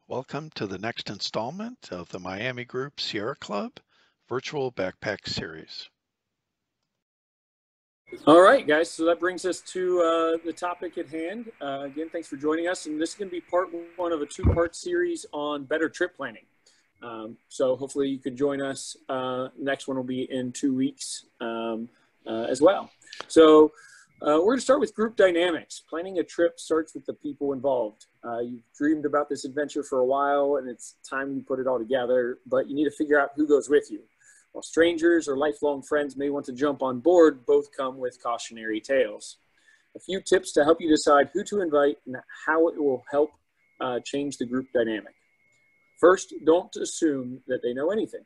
Welcome to the next installment of the Miami Group Sierra Club Virtual Backpack Series. All right, guys, so that brings us to the topic at hand. Again, thanks for joining us. And this is going to be part one of a two-part series on better trip planning. So hopefully you could join us. Next one will be in 2 weeks as well. So we're going to start with group dynamics. Planning a trip starts with the people involved. You've dreamed about this adventure for a while, and it's time you put it all together, but you need to figure out who goes with you. While strangers or lifelong friends may want to jump on board, both come with cautionary tales. A few tips to help you decide who to invite and how it will help change the group dynamic. First, don't assume that they know anything.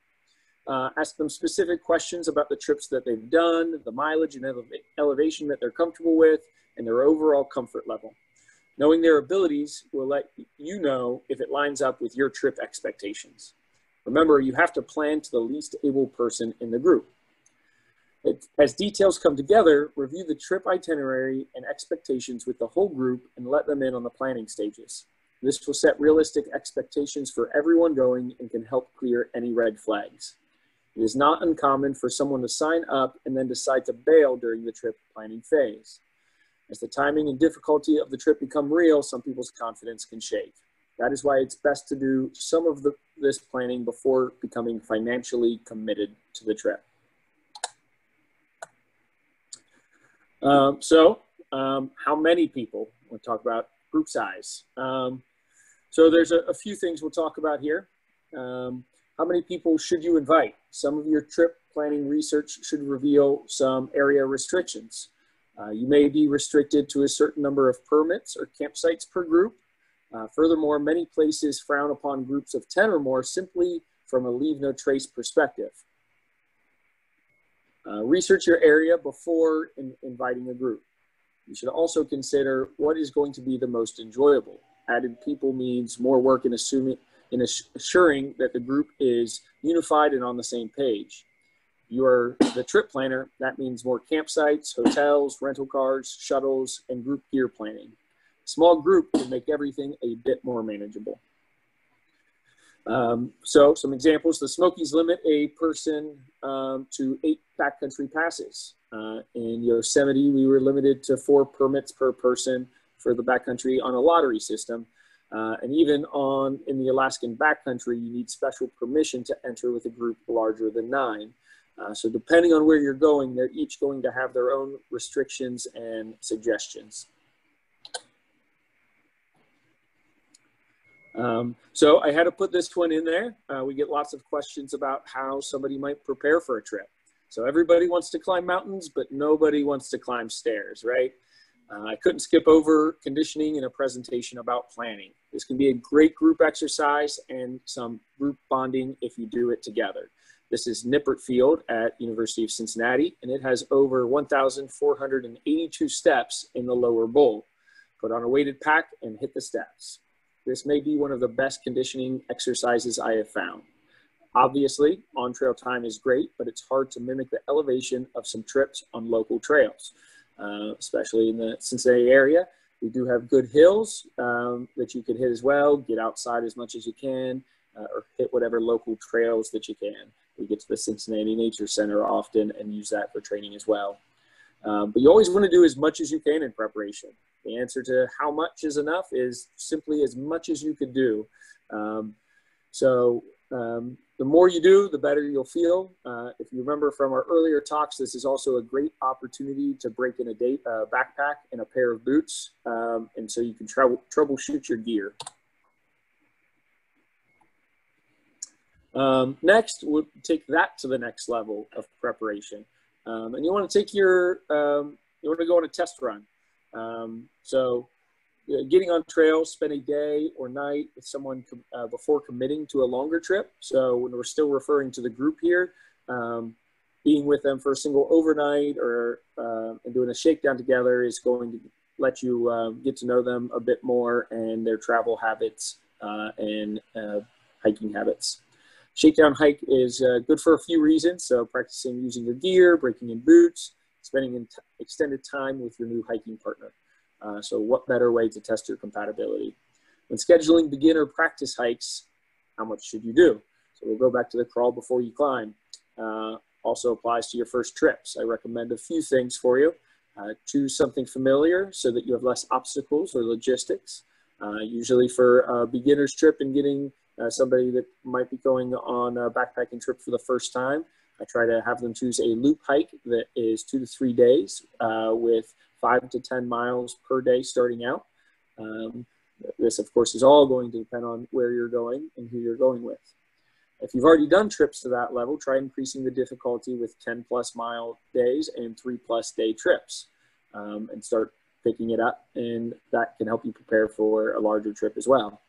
Ask them specific questions about the trips that they've done, the mileage and elevation that they're comfortable with, and their overall comfort level. Knowing their abilities will let you know if it lines up with your trip expectations. Remember, you have to plan to the least able person in the group. As details come together, review the trip itinerary and expectations with the whole group and let them in on the planning stages. This will set realistic expectations for everyone going and can help clear any red flags. It is not uncommon for someone to sign up and then decide to bail during the trip planning phase. As the timing and difficulty of the trip become real, some people's confidence can shake. That is why it's best to do some of this planning before becoming financially committed to the trip. How many people? We'll talk about group size. So there's a few things we'll talk about here. How many people should you invite? Some of your trip planning research should reveal some area restrictions. You may be restricted to a certain number of permits or campsites per group. Furthermore, many places frown upon groups of 10 or more simply from a leave no trace perspective. Research your area before inviting a group. You should also consider what is going to be the most enjoyable. Added people means more work in assuring that the group is unified and on the same page. You are the trip planner. That means more campsites, hotels, rental cars, shuttles, and group gear planning. Small group can make everything a bit more manageable. So some examples, the Smokies limit a person to 8 backcountry passes. In Yosemite, we were limited to 4 permits per person for the backcountry on a lottery system. And even in the Alaskan backcountry, you need special permission to enter with a group larger than 9. So depending on where you're going, they're each going to have their own restrictions and suggestions. So I had to put this one in there. We get lots of questions about how somebody might prepare for a trip. So everybody wants to climb mountains, but nobody wants to climb stairs, right? I couldn't skip over conditioning in a presentation about planning. This can be a great group exercise and some group bonding if you do it together. This is Nippert Field at University of Cincinnati, and it has over 1,482 steps in the lower bowl. Put on a weighted pack and hit the steps. This may be one of the best conditioning exercises I have found. Obviously, on-trail time is great, but it's hard to mimic the elevation of some trips on local trails, especially in the Cincinnati area. We do have good hills that you could hit as well. Get outside as much as you can, or hit whatever local trails that you can. We get to the Cincinnati Nature Center often and use that for training as well. But you always want to do as much as you can in preparation. The answer to how much is enough is simply as much as you could do. The more you do, the better you'll feel. If you remember from our earlier talks, this is also a great opportunity to break in a backpack and a pair of boots, and so you can troubleshoot your gear. Next, we'll take that to the next level of preparation. And you want to take you want to go on a test run. Getting on trail, spend a day or night with someone before committing to a longer trip. So when we're still referring to the group here, being with them for a single overnight and doing a shakedown together is going to let you get to know them a bit more and their travel habits and hiking habits. Shakedown hike is good for a few reasons. So practicing using your gear, breaking in boots, spending extended time with your new hiking partner. So what better way to test your compatibility? When scheduling beginner practice hikes, how much should you do? So we'll go back to the crawl before you climb. Also applies to your first trips. I recommend a few things for you. Choose something familiar so that you have less obstacles or logistics. Usually for a beginner's trip and getting somebody that might be going on a backpacking trip for the first time, I try to have them choose a loop hike that is 2 to 3 days with 5 to 10 miles per day starting out. This, of course, is all going to depend on where you're going and who you're going with. If you've already done trips to that level, try increasing the difficulty with 10+ mile days and 3+ day trips and start picking it up, and that can help you prepare for a larger trip as well.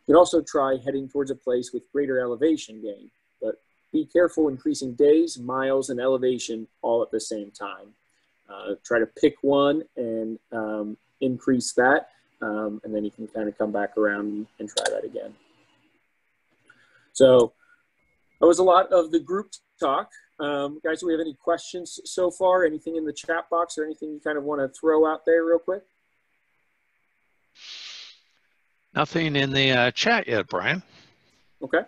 You can also try heading towards a place with greater elevation gain, but be careful increasing days, miles, and elevation all at the same time. Try to pick one and increase that, and then you can kind of come back around and try that again. So that was a lot of the group talk. Guys, do we have any questions so far? Anything in the chat box or anything you kind of want to throw out there real quick? Nothing in the chat yet, Brian. Okay.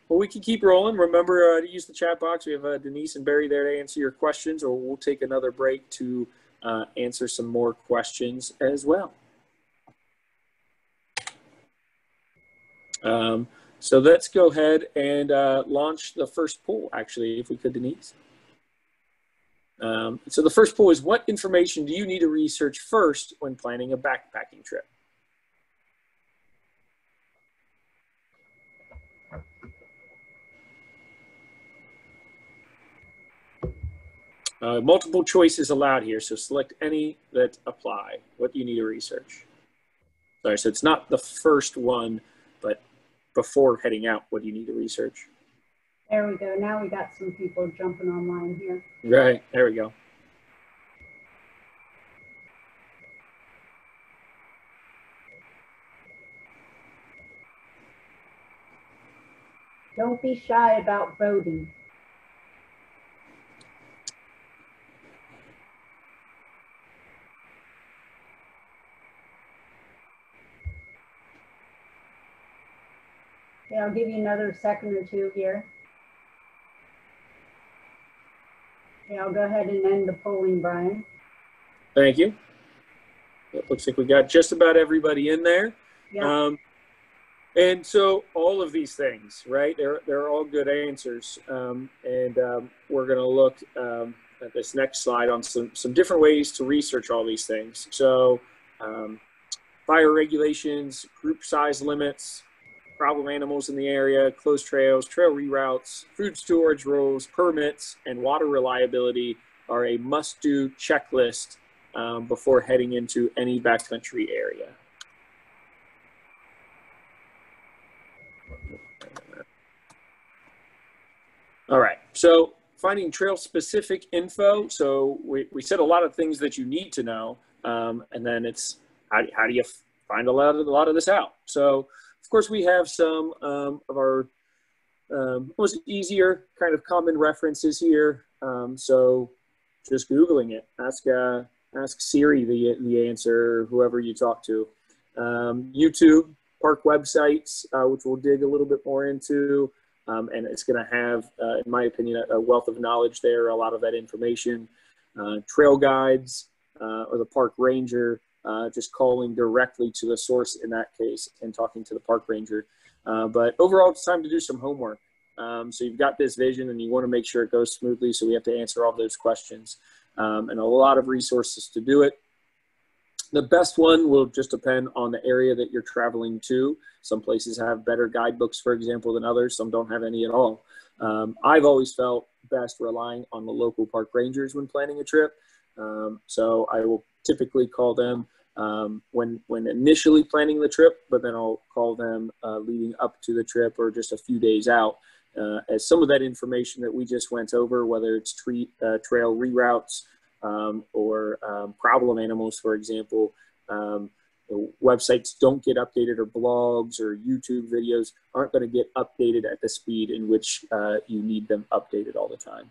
Well, we can keep rolling. Remember to use the chat box. We have Denise and Barry there to answer your questions, or we'll take another break to answer some more questions as well. So let's go ahead and launch the first poll, actually, if we could, Denise. So the first poll is, what information do you need to research first when planning a backpacking trip? Multiple choices allowed here, so select any that apply. What do you need to research? Sorry, so it's not the first one, but before heading out, what do you need to research? There we go. Now we got some people jumping online here. Right, there we go. Don't be shy about voting. Okay, I'll give you another second or two here. Okay, I'll go ahead and end the polling, Brian. Thank you. It looks like we got just about everybody in there. Yeah. And so all of these things, right, they're all good answers. We're going to look at this next slide on some different ways to research all these things. So fire regulations, group size limits, problem animals in the area, closed trails, trail reroutes, food storage rules, permits, and water reliability are a must-do checklist before heading into any backcountry area. All right, so finding trail-specific info. So we said a lot of things that you need to know, and then it's how do you find a lot of this out? So of course we have some of our most easier kind of common references here. So just Googling it. Ask Siri the answer, whoever you talk to. YouTube, park websites, which we'll dig a little bit more into. And it's going to have, in my opinion, a wealth of knowledge there, a lot of that information. Trail guides or the park ranger, just calling directly to the source in that case and talking to the park ranger. But overall, it's time to do some homework. So you've got this vision and you want to make sure it goes smoothly, so we have to answer all those questions. And a lot of resources to do it. The best one will just depend on the area that you're traveling to. Some places have better guidebooks, for example, than others. Some don't have any at all. I've always felt best relying on the local park rangers when planning a trip. So I will typically call them when initially planning the trip, but then I'll call them leading up to the trip or just a few days out. As some of that information that we just went over, whether it's trail reroutes, or problem animals, for example, websites don't get updated, or blogs or YouTube videos aren't going to get updated at the speed in which you need them updated all the time.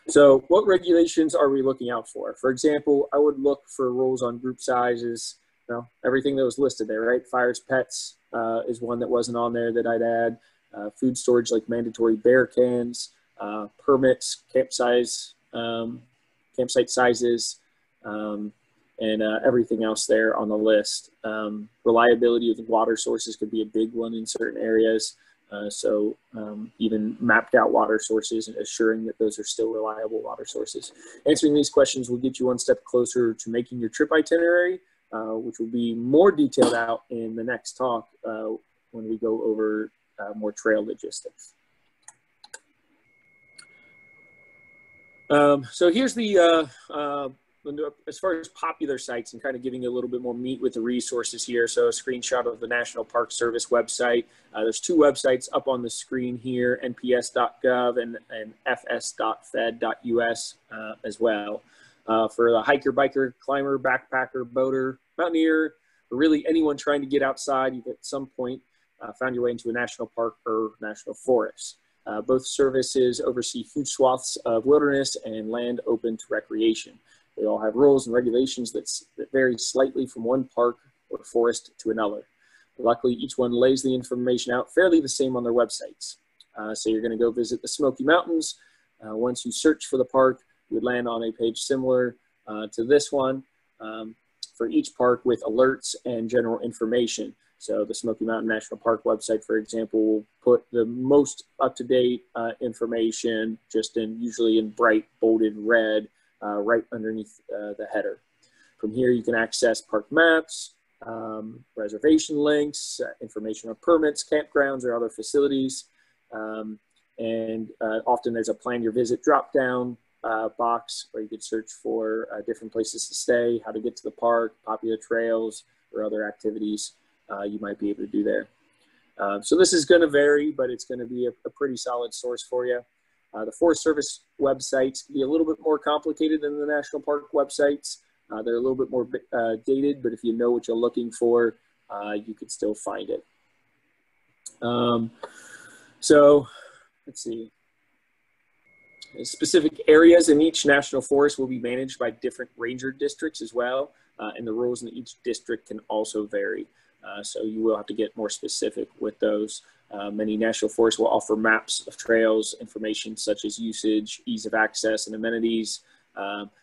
So what regulations are we looking out for? For example, I would look for rules on group sizes, well, everything that was listed there, right? Fires, pets is one that wasn't on there that I'd add. Food storage, like mandatory bear cans, permits, campsite sizes, and everything else there on the list. Reliability of the water sources could be a big one in certain areas. So even mapped out water sources and assuring that those are still reliable water sources. Answering these questions will get you one step closer to making your trip itinerary, which will be more detailed out in the next talk when we go over more trail logistics. So here's the, as far as popular sites and kind of giving you a little bit more meat with the resources here. So a screenshot of the National Park Service website. There's two websites up on the screen here, nps.gov and fs.fed.us as well. For the hiker, biker, climber, backpacker, boater, mountaineer, or really anyone trying to get outside, you've at some point found your way into a national park or national forest. Both services oversee huge swaths of wilderness and land open to recreation. They all have rules and regulations that vary slightly from one park or forest to another. Luckily, each one lays the information out fairly the same on their websites. So you're going to go visit the Smoky Mountains. Once you search for the park, you would land on a page similar to this one for each park with alerts and general information. So the Smoky Mountain National Park website, for example, will put the most up-to-date information just usually in bright bolded red right underneath the header. From here, you can access park maps, reservation links, information on permits, campgrounds, or other facilities. And often there's a plan your visit drop-down box where you could search for different places to stay, how to get to the park, popular trails, or other activities you might be able to do there. So this is going to vary, but it's going to be a pretty solid source for you. The Forest Service websites can be a little bit more complicated than the National Park websites. They're a little bit more dated, but if you know what you're looking for, you could still find it. So let's see. Specific areas in each national forest will be managed by different ranger districts as well, and the rules in each district can also vary. So you will have to get more specific with those. Many national forests will offer maps of trails, information such as usage, ease of access, and amenities.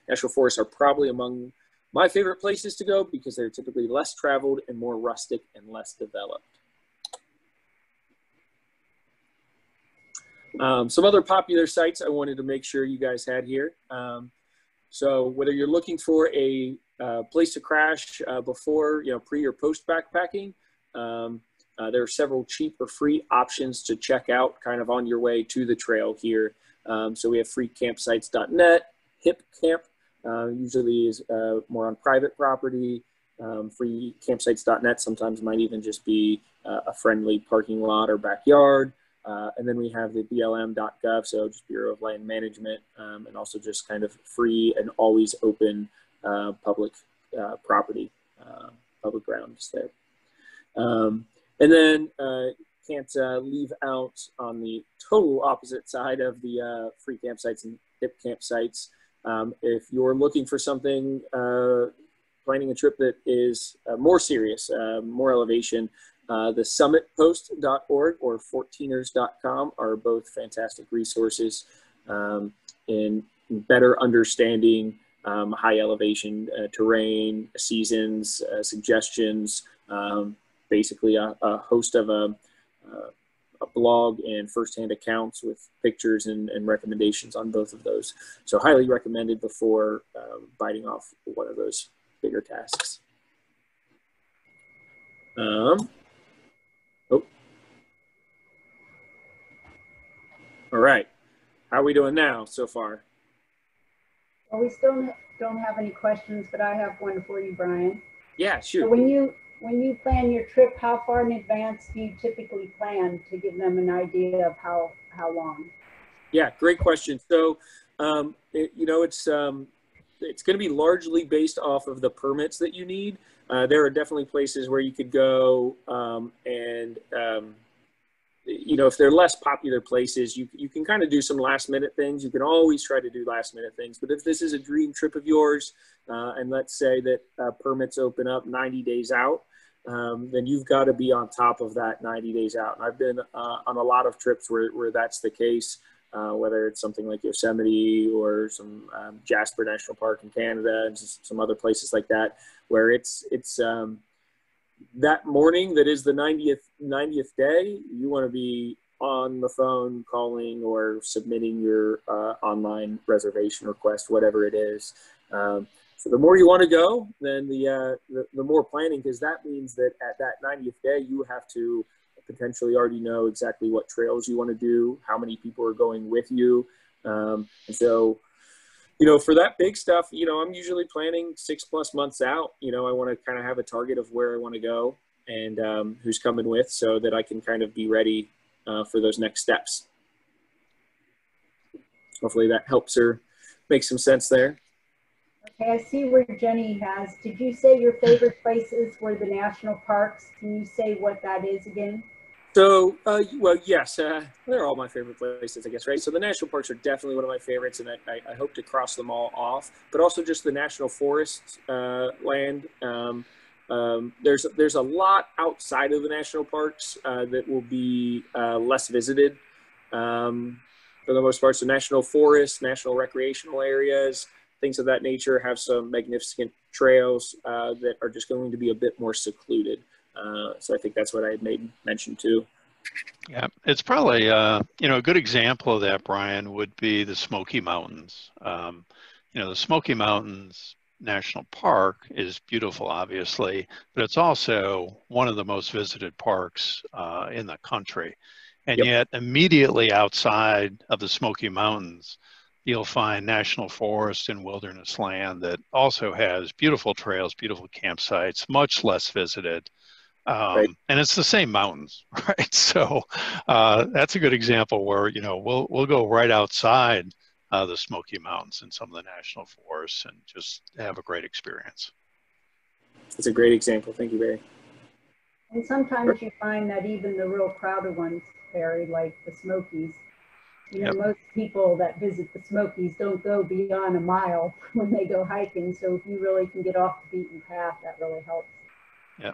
National forests are probably among my favorite places to go because they're typically less traveled and more rustic and less developed. Some other popular sites I wanted to make sure you guys had here. So whether you're looking for a place to crash before, pre or post backpacking, there are several cheap or free options to check out kind of on your way to the trail here. So we have freecampsites.net, HipCamp, usually is more on private property. Freecampsites.net sometimes might even just be a friendly parking lot or backyard. And then we have the blm.gov, so just Bureau of Land Management, and also just kind of free and always open public property, public grounds there. And then can't leave out on the total opposite side of the free campsites and hip campsites. If you're looking for something, planning a trip that is more serious, more elevation, the summitpost.org or 14ers.com are both fantastic resources in better understanding high elevation terrain, seasons, suggestions, basically a host of a blog and firsthand accounts with pictures and recommendations on both of those. So highly recommended before biting off one of those bigger tasks. All right. How are we doing now so far? Well, we still don't have any questions, but I have one for you, Brian. Yeah, sure. So when you plan your trip, how far in advance do you typically plan to give them an idea of how long? Yeah, great question. So, it's going to be largely based off of the permits that you need. There are definitely places where you could go and you know, if they're less popular places, you can kind of do some last minute things. You can always try to do last minute things. But if this is a dream trip of yours, and let's say that permits open up 90 days out, then you've got to be on top of that 90 days out. And I've been on a lot of trips where that's the case, whether it's something like Yosemite or some Jasper National Park in Canada and some other places like that, where it's that morning that is the 90th day, you want to be on the phone calling or submitting your online reservation request, whatever it is. So the more you want to go, then the more planning, because that means that at that 90th day, you have to potentially already know exactly what trails you want to do, how many people are going with you. And so, you know, for that big stuff, you know, I'm usually planning 6+ months out. You know, I want to kind of have a target of where I want to go and who's coming with, so that I can kind of be ready for those next steps. Hopefully that helps her make some sense there. Okay, I see where Jenny has. Did you say your favorite places were the national parks? Can you say what that is again? So, well, yes, they're all my favorite places, I guess, right? So the national parks are definitely one of my favorites, and I hope to cross them all off. But also just the national forest land. There's a lot outside of the national parks that will be less visited for the most part. So national forests, national recreational areas, things of that nature have some magnificent trails that are just going to be a bit more secluded. So I think that's what I had made mention too. Yeah, it's probably, you know, a good example of that, Brian, would be the Smoky Mountains. You know, the Smoky Mountains National Park is beautiful, obviously, but it's also one of the most visited parks in the country. And yet immediately outside of the Smoky Mountains, you'll find national forest and wilderness land that also has beautiful trails, beautiful campsites, much less visited. Right. And it's the same mountains, right? So that's a good example where, you know, we'll go right outside the Smoky Mountains and some of the national forests and just have a great experience. It's a great example. Thank you, Barry. And sometimes you find that even the real crowded ones, Barry, like the Smokies, you know, most people that visit the Smokies don't go beyond a mile when they go hiking. So if you really can get off the beaten path, that really helps. Yeah.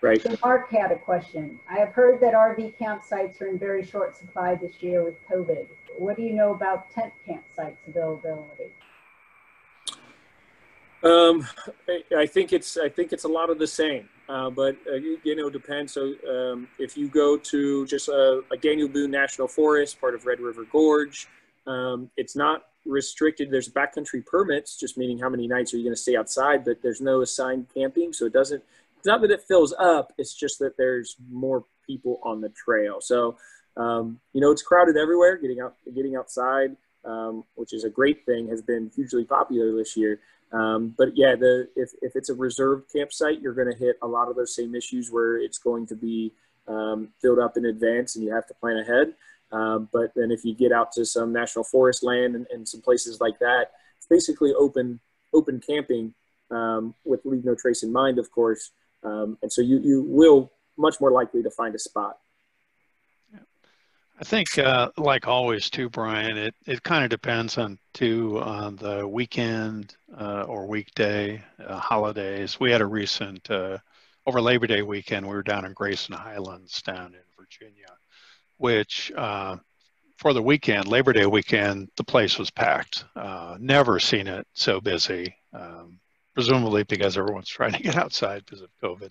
Right. So Mark had a question. I have heard that RV campsites are in very short supply this year with COVID. What do you know about tent campsites availability? I think it's a lot of the same, but you know, depends. So if you go to just like Daniel Boone National Forest, part of Red River Gorge, it's not restricted. There's backcountry permits, just meaning how many nights are you going to stay outside, but there's no assigned camping. So it doesn't, it's not that it fills up, it's just that there's more people on the trail. So, you know, it's crowded everywhere. Getting outside, which is a great thing, has been hugely popular this year. But yeah, if it's a reserved campsite, you're going to hit a lot of those same issues where it's going to be filled up in advance and you have to plan ahead. But then if you get out to some national forest land and some places like that, it's basically open camping with leave no trace in mind, of course. And so you will much more likely to find a spot. I think, like always too, Brian, it kind of depends on the weekend or weekday holidays. We had a recent, over Labor Day weekend, we were down in Grayson Highlands down in Virginia, which for the weekend, Labor Day weekend, the place was packed. Never seen it so busy, presumably because everyone's trying to get outside because of COVID.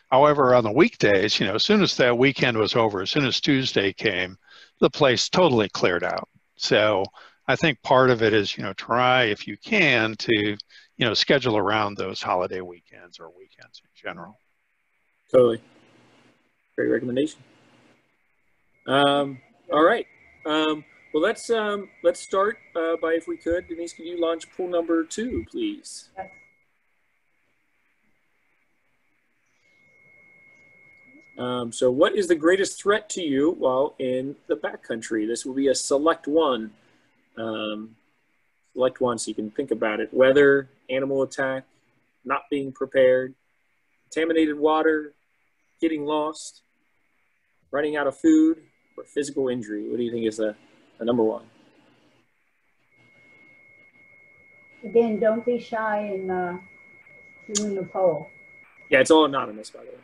However, on the weekdays, you know, as soon as that weekend was over, as soon as Tuesday came, the place totally cleared out. So I think part of it is, you know, try if you can to, you know, schedule around those holiday weekends or weekends in general. Totally. Great recommendation. All right. Well, let's start by, if we could, Denise, could you launch pool number 2, please? Yes. So what is the greatest threat to you while in the backcountry? This will be a select one. Select one, so you can think about it. Weather, animal attack, not being prepared, contaminated water, getting lost, running out of food, or physical injury? What do you think is the number one? Again, don't be shy in doing the poll. Yeah, it's all anonymous, by the way.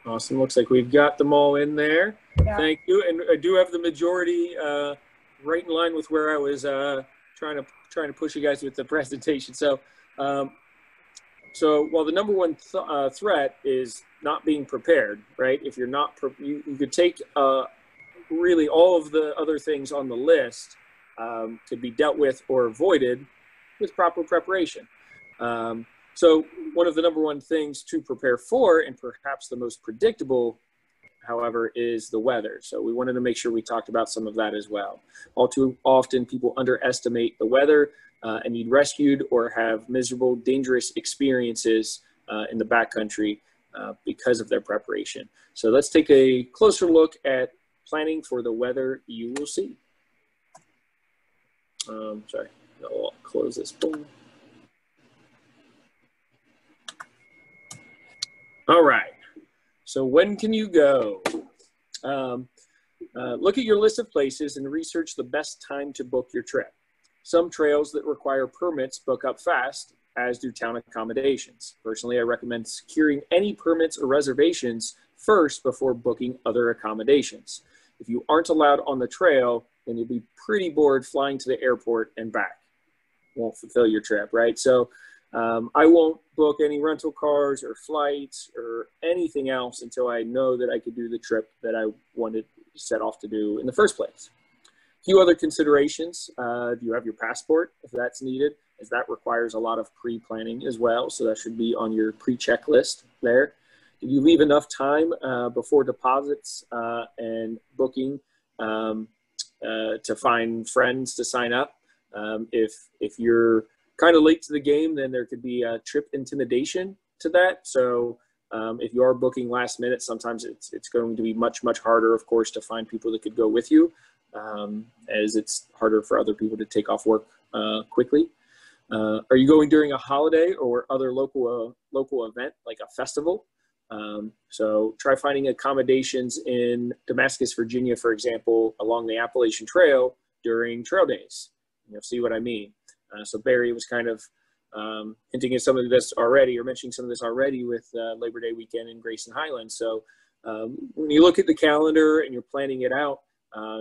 Awesome. Looks like we've got them all in there. Yeah. Thank you. And I do have the majority right in line with where I was trying to push you guys with the presentation. So, so while the number one threat is not being prepared, right? If you're not, you could take really all of the other things on the list could be dealt with or avoided with proper preparation. So one of the number one things to prepare for, and perhaps the most predictable, however, is the weather. So we wanted to make sure we talked about some of that as well. All too often, people underestimate the weather and need rescued or have miserable, dangerous experiences in the backcountry because of their preparation. So let's take a closer look at planning for the weather you will see. Sorry, I'll close this poll. All right, so when can you go? Look at your list of places and research the best time to book your trip. Some trails that require permits book up fast, as do town accommodations. Personally, I recommend securing any permits or reservations first before booking other accommodations. If you aren't allowed on the trail, then you'll be pretty bored flying to the airport and back. Won't fulfill your trip, right? So I won't book any rental cars or flights or anything else until I know that I could do the trip that I wanted to set off to do in the first place. A few other considerations. Do you have your passport if that's needed, as that requires a lot of pre-planning as well. So that should be on your pre-checklist there. Did you leave enough time before deposits and booking to find friends to sign up? If you're kind of late to the game, then there could be a trip intimidation to that. So if you are booking last minute, sometimes it's going to be much, much harder, of course, to find people that could go with you, as it's harder for other people to take off work quickly. Are you going during a holiday or other local event like a festival? So try finding accommodations in Damascus, Virginia, for example, along the Appalachian Trail during trail days. You'll see what I mean. So Barry was kind of hinting at some of this already, or mentioning some of this already with Labor Day weekend in Grayson Highlands. So when you look at the calendar and you're planning it out,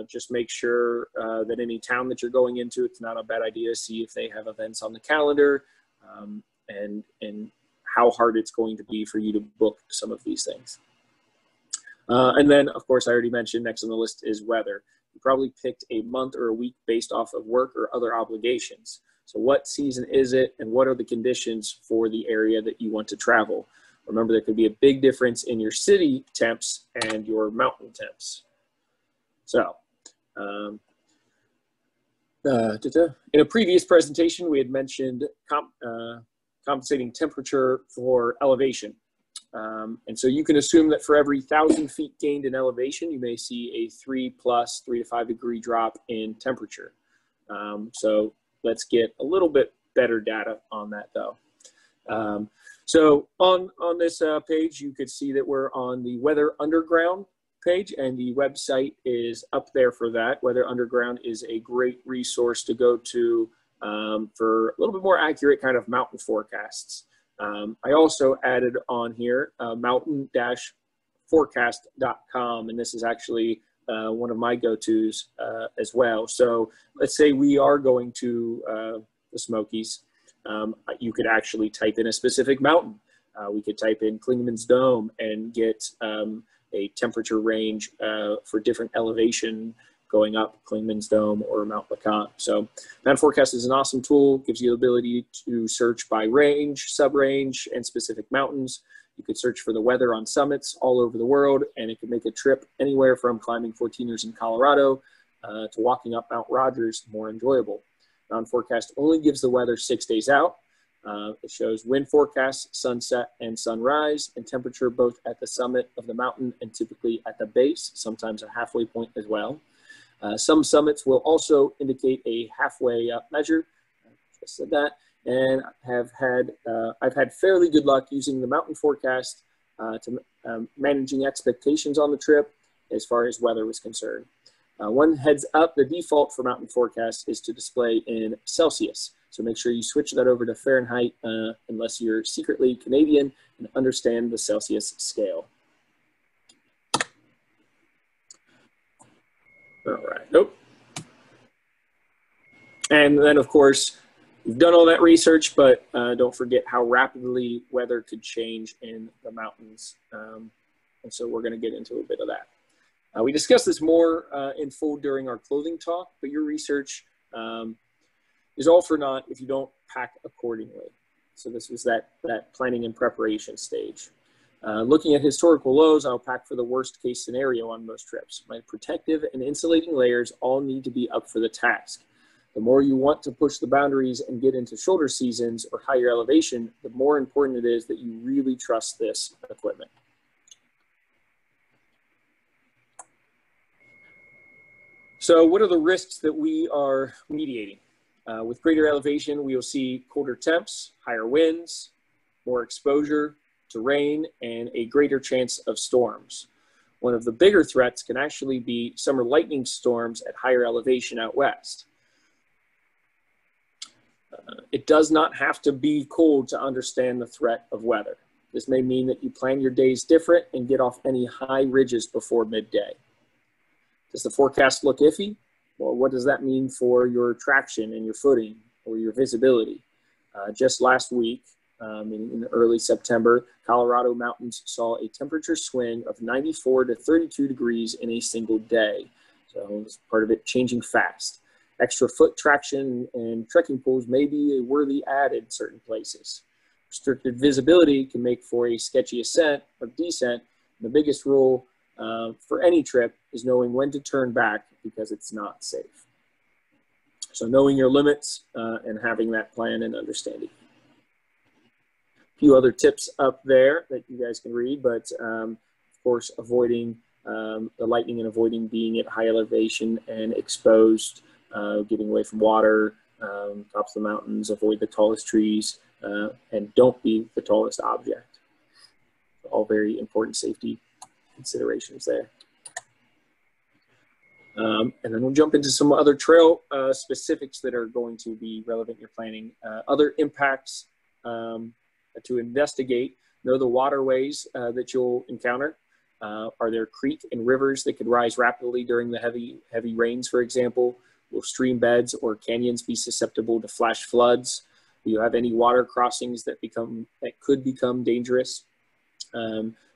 just make sure that any town that you're going into, it's not a bad idea to see if they have events on the calendar and how hard it's going to be for you to book some of these things. And then, of course, I already mentioned next on the list is weather. You probably picked a month or a week based off of work or other obligations. So what season is it, and what are the conditions for the area that you want to travel? Remember, there could be a big difference in your city temps and your mountain temps. So in a previous presentation, we had mentioned compensating temperature for elevation. And so you can assume that for every 1,000 feet gained in elevation, you may see a 3 to 5 degree drop in temperature. So let's get a little bit better data on that though. So on this page, you could see that we're on the Weather Underground page, and the website is up there for that. Weather Underground is a great resource to go to for a little bit more accurate kind of mountain forecasts. I also added on here mountain-forecast.com, and this is actually one of my go-tos as well. So let's say we are going to the Smokies. You could actually type in a specific mountain. We could type in Klingman's Dome and get a temperature range for different elevation going up Klingman's Dome or Mount LeConte. So Mountain Forecast is an awesome tool, gives you the ability to search by range, sub-range, and specific mountains. You could search for the weather on summits all over the world, and it could make a trip anywhere from climbing 14ers in Colorado to walking up Mount Rogers more enjoyable. Mountain Forecast only gives the weather 6 days out, It shows wind forecast, sunset, and sunrise, and temperature both at the summit of the mountain and typically at the base, sometimes a halfway point as well. Some summits will also indicate a halfway up measure. I just said that, and I've had fairly good luck using the mountain forecast to managing expectations on the trip as far as weather was concerned. One heads up, the default for mountain forecast is to display in Celsius. So make sure you switch that over to Fahrenheit unless you're secretly Canadian and understand the Celsius scale. All right, nope. And then of course, you've done all that research, but don't forget how rapidly weather could change in the mountains. And so we're gonna get into a bit of that. We discussed this more in full during our clothing talk, but your research is all for naught if you don't pack accordingly. So this was that planning and preparation stage. Looking at historical lows, I'll pack for the worst case scenario on most trips. My protective and insulating layers all need to be up for the task. The more you want to push the boundaries and get into shoulder seasons or higher elevation, the more important it is that you really trust this equipment. So what are the risks that we are mediating? With greater elevation, we will see colder temps, higher winds, more exposure to rain, and a greater chance of storms. One of the bigger threats can actually be summer lightning storms at higher elevation out west. It does not have to be cold to understand the threat of weather. This may mean that you plan your days different and get off any high ridges before midday. Does the forecast look iffy? Well, what does that mean for your traction and your footing or your visibility? Just last week, in early September, Colorado mountains saw a temperature swing of 94 to 32 degrees in a single day. So it's part of it changing fast. Extra foot traction and trekking poles may be a worthy add in certain places. Restricted visibility can make for a sketchy ascent or descent. The biggest rule for any trip is knowing when to turn back because it's not safe. So knowing your limits and having that plan and understanding. A few other tips up there that you guys can read, but of course avoiding the lightning and avoiding being at high elevation and exposed, getting away from water, tops of the mountains, avoid the tallest trees, and don't be the tallest object. All very important safety considerations there. And then we'll jump into some other trail specifics that are going to be relevant in your planning. Other impacts to investigate: know the waterways that you'll encounter. Are there creeks and rivers that could rise rapidly during the heavy rains, for example? Will stream beds or canyons be susceptible to flash floods? Do you have any water crossings that could become dangerous?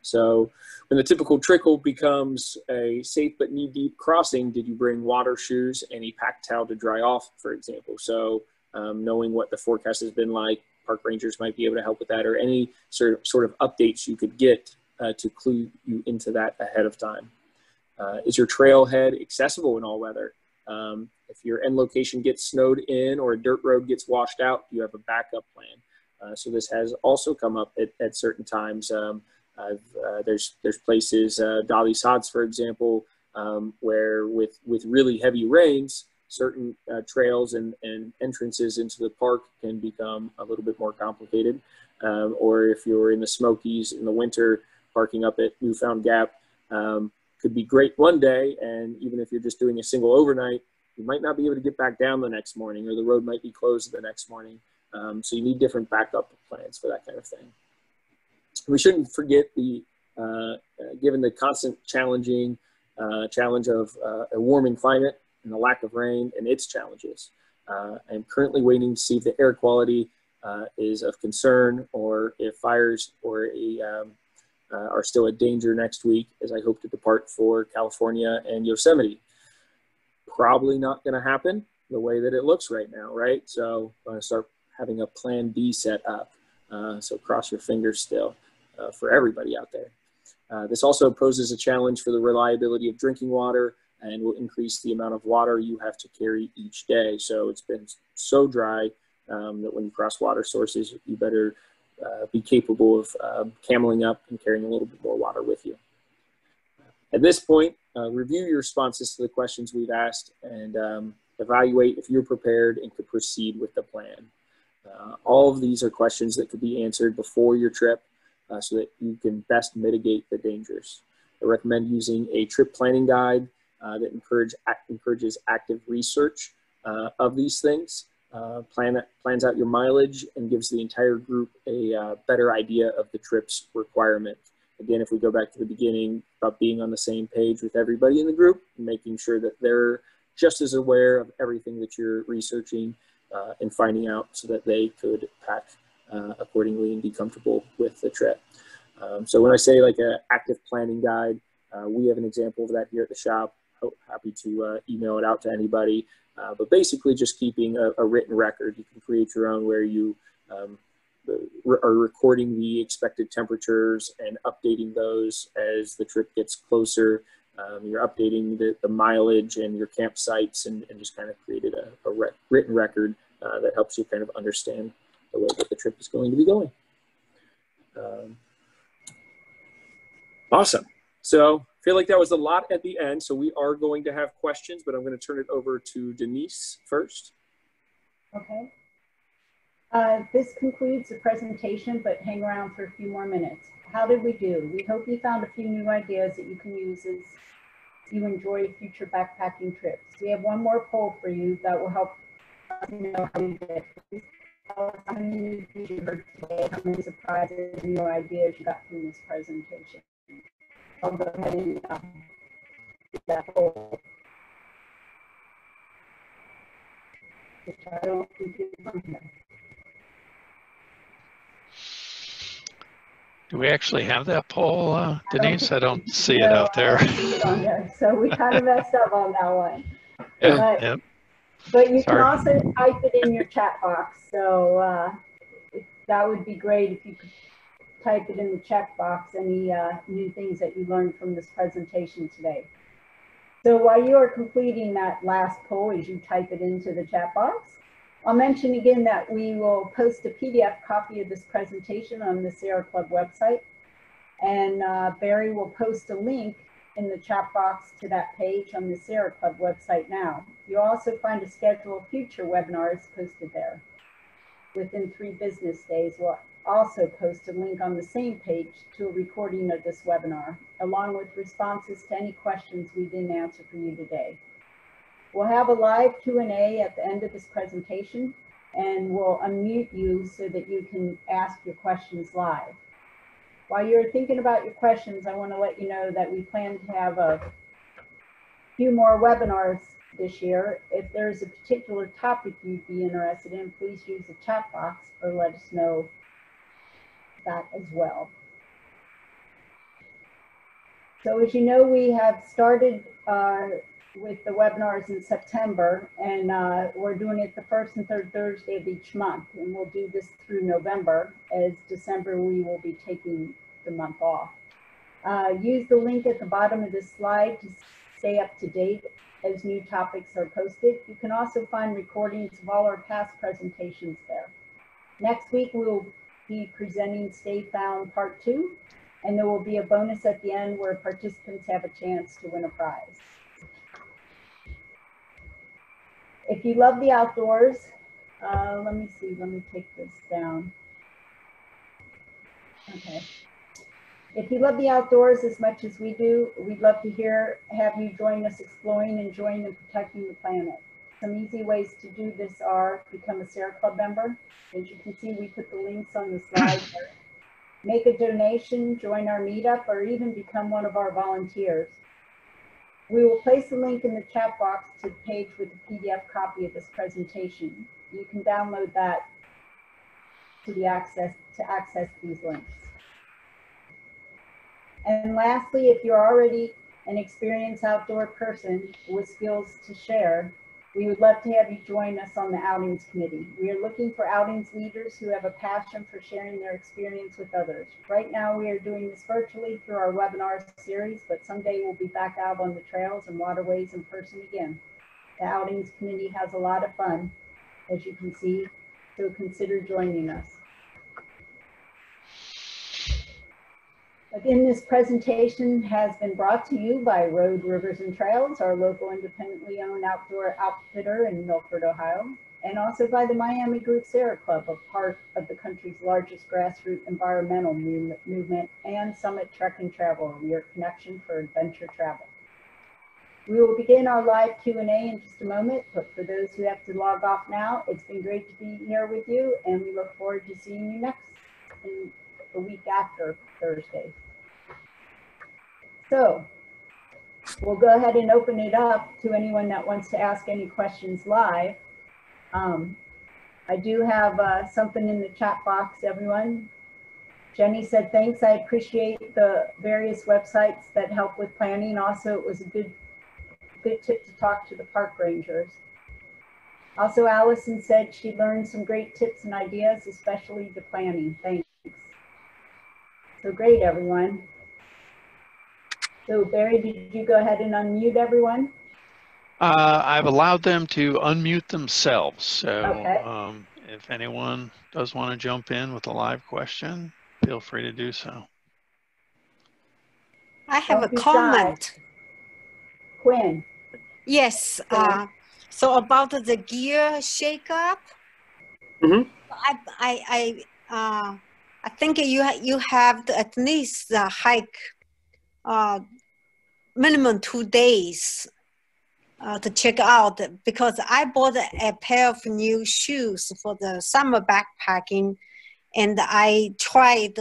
So when the typical trickle becomes a safe but knee-deep crossing, did you bring water shoes and a packed towel to dry off, for example? So knowing what the forecast has been like, park rangers might be able to help with that, or any sort of updates you could get to clue you into that ahead of time. Is your trailhead accessible in all weather? If your end location gets snowed in or a dirt road gets washed out, you have a backup plan. So this has also come up at certain times. There's places, Dolly Sods, for example, where with really heavy rains, certain trails and entrances into the park can become a little bit more complicated. Or if you're in the Smokies in the winter, parking up at Newfound Gap could be great one day, and even if you're just doing a single overnight, you might not be able to get back down the next morning, or the road might be closed the next morning. So you need different backup plans for that kind of thing. We shouldn't forget given the constant challenge of a warming climate and the lack of rain and its challenges. I'm currently waiting to see if the air quality is of concern, or if fires are still a danger next week, as I hope to depart for California and Yosemite. Probably not going to happen the way that it looks right now, right? So I'm going to start having a plan B set up. So cross your fingers still for everybody out there. This also poses a challenge for the reliability of drinking water and will increase the amount of water you have to carry each day. So it's been so dry that when you cross water sources, you better be capable of cameling up and carrying a little bit more water with you. At this point, review your responses to the questions we've asked and evaluate if you're prepared and could proceed with the plan. All of these are questions that could be answered before your trip so that you can best mitigate the dangers. I recommend using a trip planning guide that encourages active research of these things. Plans out your mileage and gives the entire group a better idea of the trip's requirement. Again, if we go back to the beginning about being on the same page with everybody in the group, and making sure that they're just as aware of everything that you're researching and finding out so that they could pack accordingly and be comfortable with the trip. So when I say like an active planning guide, we have an example of that here at the shop. Happy to email it out to anybody. But basically just keeping a written record. You can create your own where you are recording the expected temperatures and updating those as the trip gets closer. You're updating the mileage and your campsites and just kind of created a written record that helps you kind of understand the way that the trip is going to be going. Awesome. So I feel like that was a lot at the end. So we are going to have questions, but I'm going to turn it over to Denise first. Okay. This concludes the presentation, but hang around for a few more minutes. How did we do? We hope you found a few new ideas that you can use as you enjoy future backpacking trips. We have one more poll for you that will help us know how you did. Please tell us how many new things you heard today, how many surprises and new ideas you got from this presentation. I'll go ahead and do that poll. Which I don't think is on here. Do we actually have that poll, Denise? I don't see it out there. So we kind of messed up on that one. Yeah, But you can also type it in your chat box. So that would be great if you could type it in the chat box, any new things that you learned from this presentation today. So while you are completing that last poll as you type it into the chat box, I'll mention again that we will post a PDF copy of this presentation on the Sierra Club website. And Barry will post a link in the chat box to that page on the Sierra Club website now. You'll also find a schedule of future webinars posted there. Within 3 business days, we'll also post a link on the same page to a recording of this webinar, along with responses to any questions we didn't answer for you today. We'll have a live Q&A at the end of this presentation, and we'll unmute you so that you can ask your questions live. While you're thinking about your questions, I want to let you know that we plan to have a few more webinars this year. If there's a particular topic you'd be interested in, please use the chat box or let us know that as well. So as you know, we have started with the webinars in September, and we're doing it the first and third Thursday of each month, and we'll do this through November. As December, we will be taking the month off. Use the link at the bottom of this slide to stay up to date as new topics are posted. You can also find recordings of all our past presentations there. Next week, we will be presenting Stay Found Part 2, and there will be a bonus at the end where participants have a chance to win a prize. If you love the outdoors, let me take this down. Okay. If you love the outdoors as much as we do, we'd love to have you join us exploring, enjoying, and protecting the planet. Some easy ways to do this are become a Sierra Club member. As you can see, we put the links on the slide there. Make a donation, join our meetup, or even become one of our volunteers. We will place a link in the chat box to the page with a PDF copy of this presentation. You can download that to access these links. And lastly, if you're already an experienced outdoor person with skills to share, we would love to have you join us on the Outings Committee. We are looking for outings leaders who have a passion for sharing their experience with others. Right now, we are doing this virtually through our webinar series, but someday we'll be back out on the trails and waterways in person again. The Outings Committee has a lot of fun, as you can see, so consider joining us. Again, this presentation has been brought to you by Road, Rivers, and Trails, our local independently owned outdoor outfitter in Milford, Ohio, and also by the Miami Group Sierra Club, a part of the country's largest grassroots environmental movement, and Summit Trek and Travel, your connection for adventure travel. We will begin our live Q&A in just a moment, but for those who have to log off now, it's been great to be here with you, and we look forward to seeing you next in the week after Thursday. So we'll go ahead and open it up to anyone that wants to ask any questions live. I do have something in the chat box, everyone. Jenny said, thanks, I appreciate the various websites that help with planning. Also, it was a good tip to talk to the park rangers. Also, Allison said she learned some great tips and ideas, especially the planning. Thanks. So great, everyone. So Barry, did you go ahead and unmute everyone? I've allowed them to unmute themselves. So Okay. If anyone does want to jump in with a live question, feel free to do so. I have Don't a be comment. shy. Quinn. Yes. Quinn. So about the gear shakeup, I think you have to at least hike minimum 2 days to check out, because I bought a pair of new shoes for the summer backpacking, and I tried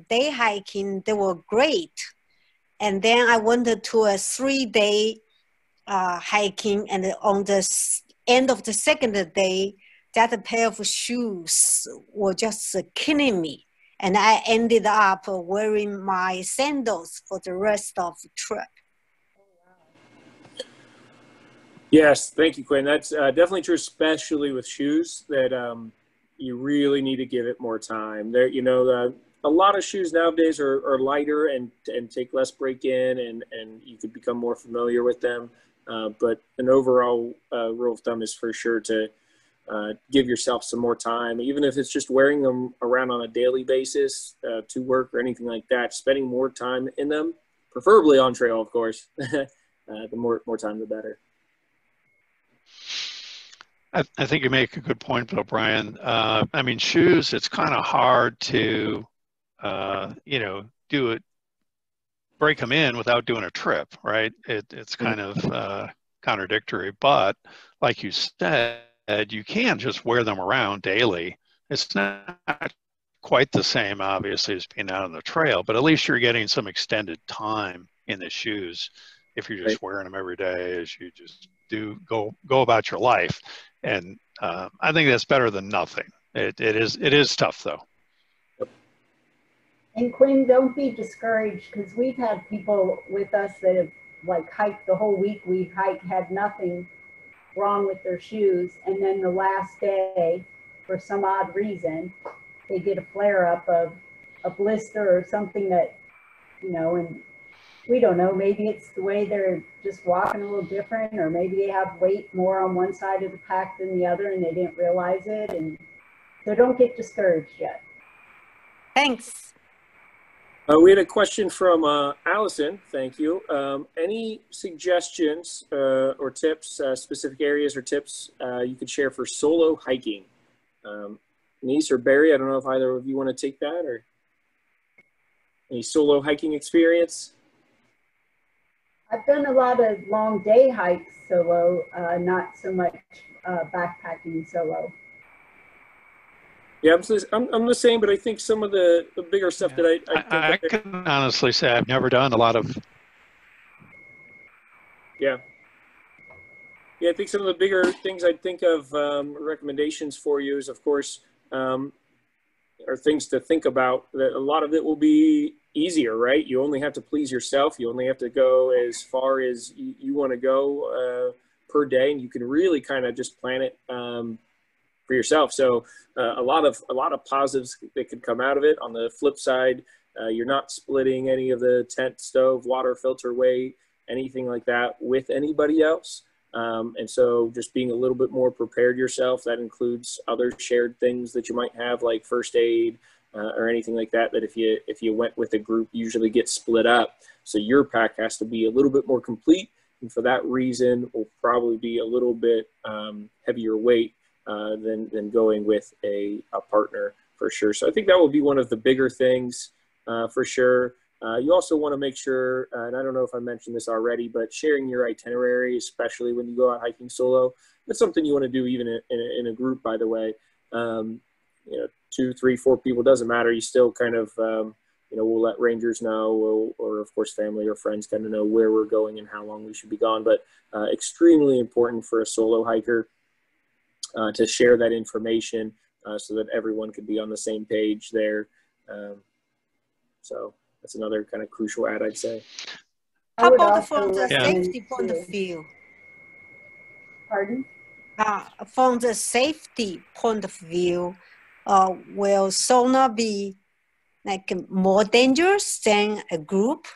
day hiking. They were great. And then I went to a 3-day hiking, and on the end of the second day, that pair of shoes were just killing me. And I ended up wearing my sandals for the rest of the trip. Yes, thank you, Quinn. That's definitely true, especially with shoes, that you really need to give it more time. There, you know, a lot of shoes nowadays are lighter and take less break-in, and you could become more familiar with them. But an overall rule of thumb is for sure to give yourself some more time, even if it's just wearing them around on a daily basis to work or anything like that. Spending more time in them, preferably on trail, of course. The more time, the better. I think you make a good point, though, Brian. I mean, shoes, it's kind of hard to, you know, break them in without doing a trip, right? It's kind of contradictory, but like you said, you can just wear them around daily. It's not quite the same, obviously, as being out on the trail, but at least you're getting some extended time in the shoes if you're just wearing them every day as you just go about your life. And I think that's better than nothing. It is tough, though. And Quinn, don't be discouraged, because we've had people with us that have like hiked the whole week. We've hiked, had nothing wrong with their shoes, and then the last day, for some odd reason, they get a flare up of a blister or something that, you know, and we don't know, maybe it's the way they're just walking a little different, or maybe they have weight more on one side of the pack than the other and they didn't realize it. And so don't get discouraged yet. Thanks. We had a question from Allison. Thank you. Any suggestions or tips, specific areas or tips you could share for solo hiking? Denise or Barry, I don't know if either of you want to take that, or any solo hiking experience? I've done a lot of long day hikes solo, not so much backpacking solo. Yeah, I'm the same, but I think some of the bigger stuff that I can honestly say I've never done a lot of. Yeah, I think some of the bigger things I'd think of, recommendations for you is, of course, are things to think about. That a lot of it will be easier, right? You only have to please yourself. You only have to go as far as you want to go per day, and you can really kind of just plan it for yourself. So a lot of positives that could come out of it. On the flip side, you're not splitting any of the tent, stove, water filter weight, anything like that with anybody else. And so just being a little bit more prepared yourself, that includes other shared things that you might have, like first aid or anything like that, that if you went with a group, usually get split up. So your pack has to be a little bit more complete. And for that reason, will probably be a little bit heavier weight than going with a partner for sure. So I think that will be one of the bigger things for sure. You also want to make sure, and I don't know if I mentioned this already, but sharing your itinerary, especially when you go out hiking solo, that's something you want to do even in a group, by the way. You know, 2, 3, 4 people, doesn't matter. You still kind of, you know, we'll let rangers know, or of course family or friends kind of know where we're going and how long we should be gone. But extremely important for a solo hiker to share that information so that everyone could be on the same page there. So that's another kind of crucial ad, I'd say. How about from the safety point of view? Pardon? From the safety point of view, will sauna be like more dangerous than a group?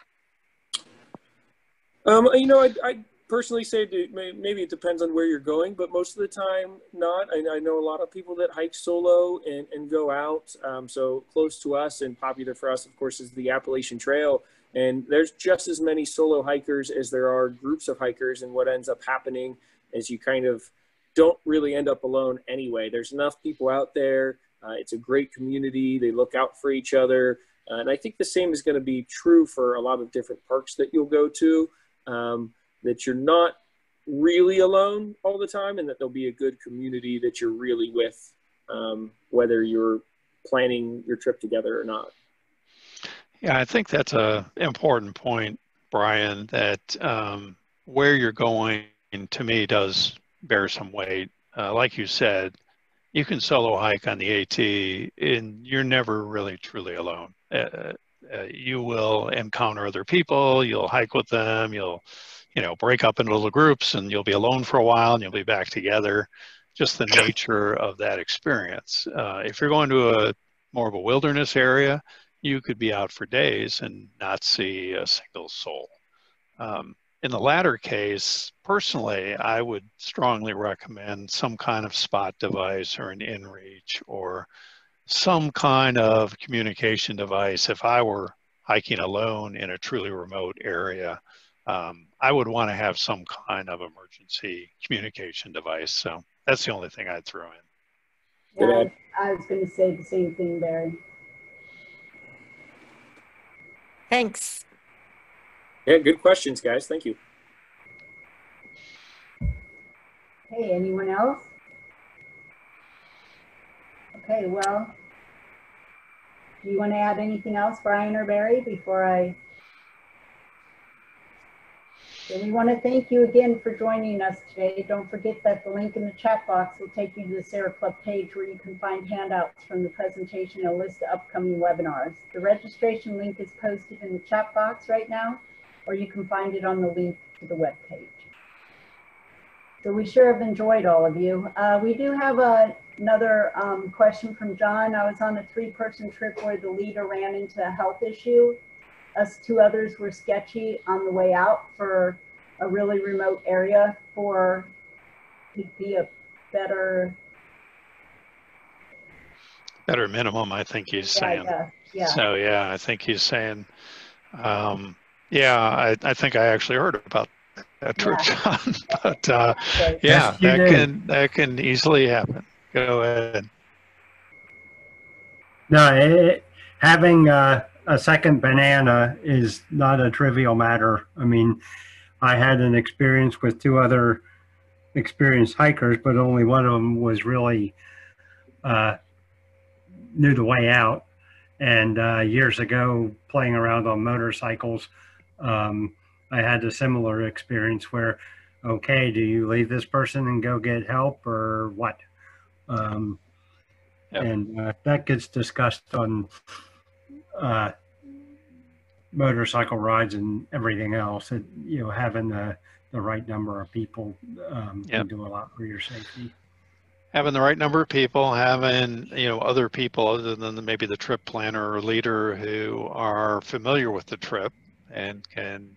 You know, I personally say maybe it depends on where you're going, but most of the time not. I know a lot of people that hike solo and go out. So close to us and popular for us, of course, is the Appalachian Trail. And there's just as many solo hikers as there are groups of hikers. And what ends up happening is you kind of don't really end up alone anyway. There's enough people out there. It's a great community. They look out for each other. And I think the same is going to be true for a lot of different parks that you'll go to. That you're not really alone all the time, and that there'll be a good community that you're really with, whether you're planning your trip together or not. Yeah, I think that's an important point, Brian, that where you're going, to me, does bear some weight. Like you said, you can solo hike on the AT, and you're never really truly alone. You will encounter other people, you'll hike with them, you'll break up into little groups, and you'll be alone for a while and you'll be back together. Just the nature of that experience. If you're going to more of a wilderness area, you could be out for days and not see a single soul. In the latter case, personally, I would strongly recommend some kind of spot device or an inReach or some kind of communication device. If I were hiking alone in a truly remote area, I would want to have some kind of emergency communication device. So that's the only thing I'd throw in. Yeah, I was going to say the same thing, Barry. Thanks. Yeah, good questions, guys. Thank you. Hey, anyone else? Okay, well, do you want to add anything else, Brian or Barry, before I? So we want to thank you again for joining us today. Don't forget that the link in the chat box will take you to the Sierra Club page where you can find handouts from the presentation and a list of upcoming webinars. The registration link is posted in the chat box right now, or you can find it on the link to the web page. So we sure have enjoyed all of you. We do have another question from John. I was on a 3-person trip where the leader ran into a health issue. Us 2 others were sketchy on the way out for a really remote area for to be a better minimum, I think he's saying. Yeah. So yeah, I think he's saying, yeah, I think I actually heard about that trip, John. But yeah, that can easily happen. Go ahead. No, having a second banana is not a trivial matter. I mean, I had an experience with 2 other experienced hikers, but only one of them was really knew the way out. And years ago, playing around on motorcycles, I had a similar experience where, okay, do you leave this person and go get help or what? And that gets discussed on motorcycle rides and everything else. That, having the right number of people can do a lot for your safety. Having the right number of people, having other people other than maybe the trip planner or leader who are familiar with the trip and can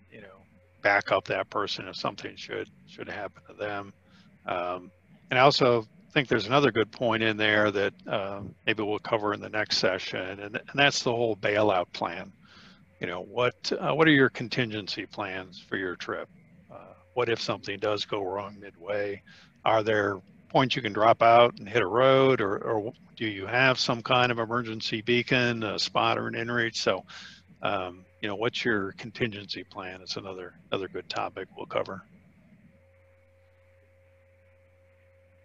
back up that person if something should happen to them. And I also think there's another good point in there that maybe we'll cover in the next session, and that's the whole bailout plan. You know, what are your contingency plans for your trip? What if something does go wrong midway? Are there points you can drop out and hit a road, or do you have some kind of emergency beacon, a spotter, an inReach? So, you know, what's your contingency plan? It's another good topic we'll cover.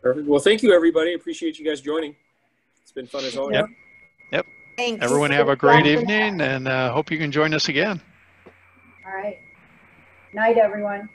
Perfect. Well, thank you, everybody. Appreciate you guys joining. It's been fun as always. Yep. Thanks. Everyone have a great evening, and hope you can join us again. All right. Night, everyone.